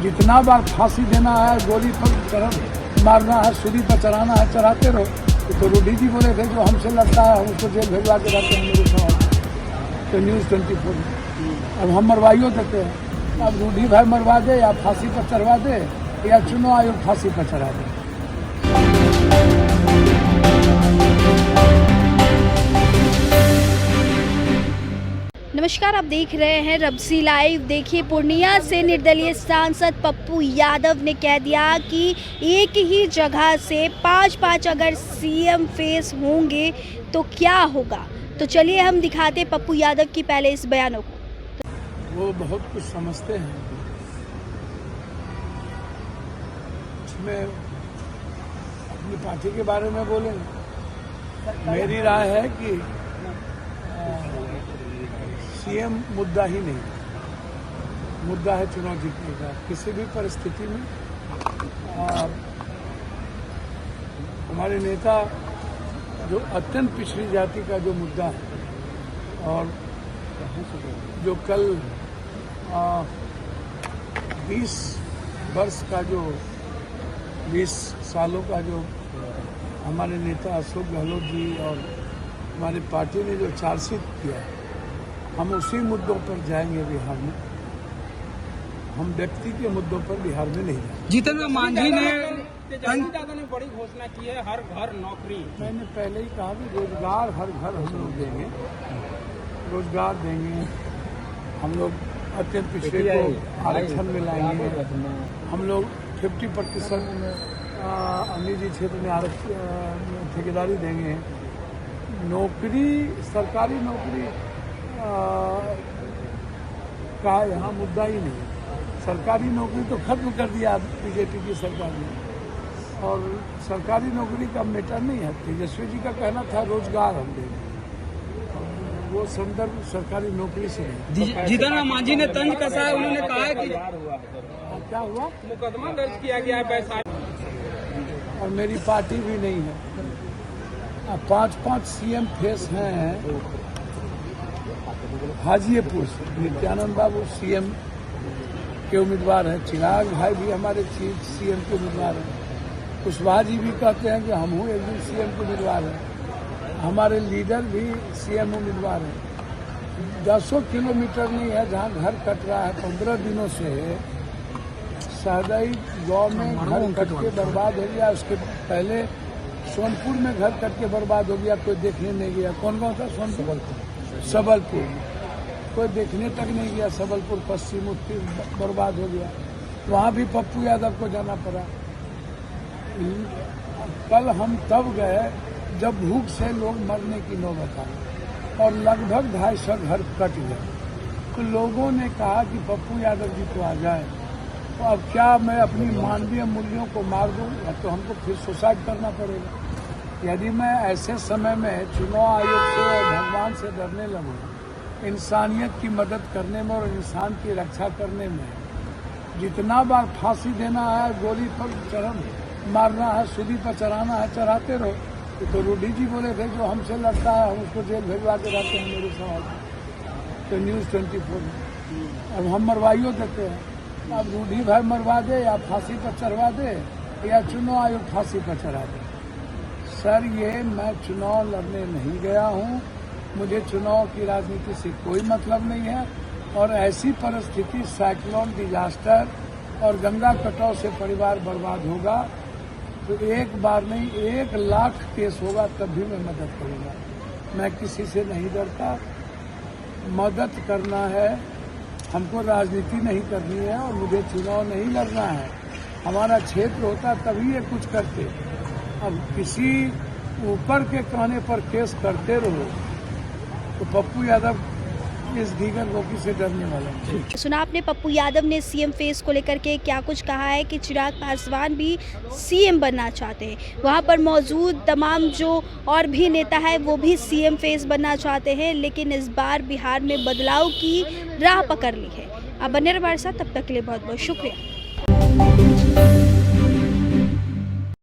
जितना बार फांसी देना है, गोली पर मारना है, सूली पर चढ़ाना है, चढ़ाते रहो। तो रूडी जी बोले थे जो हमसे लड़ता है हम उसको जेल भेजवा के रहते हैं मेरे सवाल तो न्यूज़ 24 में। अब हम मरवाइयो देते हैं। अब रूडी भाई मरवा दे या फांसी पर चढ़वा दे या चुनाव आयोग फांसी पर चढ़ा दे। नमस्कार, आप देख रहे हैं रब्सी लाइव। देखिए, पूर्णिया से निर्दलीय सांसद पप्पू यादव ने कह दिया कि एक ही जगह से 5-5 अगर सीएम फेस होंगे तो क्या होगा। तो चलिए हम दिखाते पप्पू यादव की पहले इस बयानों को। वो बहुत कुछ समझते हैं। उसमें अपनी पार्टी के बारे में बोलेंगे। मेरी राय है कि सीएम मुद्दा ही नहीं, मुद्दा है चुनाव जीतने का। किसी भी परिस्थिति में हमारे नेता जो अत्यंत पिछड़ी जाति का जो मुद्दा है और जो कल 20 वर्ष का जो 20 सालों का जो हमारे नेता अशोक गहलोत जी और हमारी पार्टी ने जो चार्जशीट किया, हम उसी मुद्दों पर जाएंगे बिहार में। हम व्यक्ति के मुद्दों पर बिहार में नहीं जाएंगे। जीतन राम मांझी ने बड़ी घोषणा की है, हर घर नौकरी। मैंने पहले ही कहा कि रोजगार हर घर हम लोग देंगे, रोजगार देंगे। हम लोग अत्यंत पिछड़े को आरक्षण में लाएंगे। हम लोग 50% निजी क्षेत्र में आरक्षण ठेकेदारी देंगे। नौकरी, सरकारी नौकरी का यहाँ मुद्दा ही नहीं। सरकारी नौकरी तो खत्म कर दिया बीजेपी की सरकार ने, और सरकारी नौकरी का मैटर नहीं है। तेजस्वी जी का कहना था रोजगार हम देंगे, वो संदर्भ सरकारी नौकरी से नहीं। जीतन राम मांझी ने तंज कसा है, उन्होंने कहा है कि क्या हुआ, मुकदमा दर्ज किया गया है पैसा, और मेरी पार्टी भी नहीं है। 5-5 सीएम फेस हैं। हाजीपुर से नित्यानंद बाबू सीएम के उम्मीदवार हैं। चिराग भाई भी हमारे सीएम के उम्मीदवार हैं। कुशवाहा जी भी कहते हैं कि हम हूँ एक दिन सीएम के उम्मीदवार हैं। हमारे लीडर भी सीएम उम्मीदवार हैं। 10 किलोमीटर नहीं है जहाँ घर कट रहा है 15 दिनों से। सहदई गाँव में घर कट के बर्बाद हो गया। उसके पहले सोनपुर में घर कट के बर्बाद हो गया, कोई देखने नहीं गया। कौन कौन था? सोनपुर, सबलपुर, कोई देखने तक नहीं गया। सबलपुर पश्चिम उत्तर बर्बाद हो गया। वहाँ भी पप्पू यादव को जाना पड़ा। कल हम तब गए जब भूख से लोग मरने की नौबत आई और लगभग 250 घर कट गए। तो लोगों ने कहा कि पप्पू यादव जी तो आ जाए। तो अब क्या मैं अपनी मानवीय मूल्यों को मार दूँ या तो हमको फिर सुसाइड करना पड़ेगा। यदि मैं ऐसे समय में चुनाव आयोग से और भगवान से डरने लगूँ, इंसानियत की मदद करने में और इंसान की रक्षा करने में, जितना बार फांसी देना है, गोली पर मारना है, सूली पर चढ़ाना है, चढ़ाते रहो। तो रूडी जी बोले थे जो हमसे लड़ता है हम उसको जेल भेजवा के रहते हैं मेरे सवाल तो न्यूज़ 24 में। अब हम मरवाइयो देते हैं। अब रूडी भाई मरवा दे या फांसी पर चढ़वा दे या चुनाव आयोग फांसी पर चढ़ा दे। सर, ये मैं चुनाव लड़ने नहीं गया हूँ। मुझे चुनाव की राजनीति से कोई मतलब नहीं है। और ऐसी परिस्थिति, साइक्लोन, डिजास्टर और गंगा कटाव से परिवार बर्बाद होगा तो एक बार नहीं 1 लाख केस होगा तब भी मैं मदद करूँगा। मैं किसी से नहीं डरता। मदद करना है, हमको राजनीति नहीं करनी है और मुझे चुनाव नहीं लड़ना है। हमारा क्षेत्र होता तभी ये कुछ करते। अब किसी ऊपर के कहने पर केस करते रहो तो पप्पू यादव इस दीगर रोगी से डरने वाला है। सुना आपने पप्पू यादव ने सीएम फेस को लेकर के क्या कुछ कहा है कि चिराग पासवान भी सीएम बनना चाहते हैं। वहां पर मौजूद तमाम जो और भी नेता है वो भी सीएम फेस बनना चाहते हैं, लेकिन इस बार बिहार में बदलाव की राह पकड़ ली है। अब बने रहिए हमारे साथ, तब तक के लिए बहुत बहुत शुक्रिया।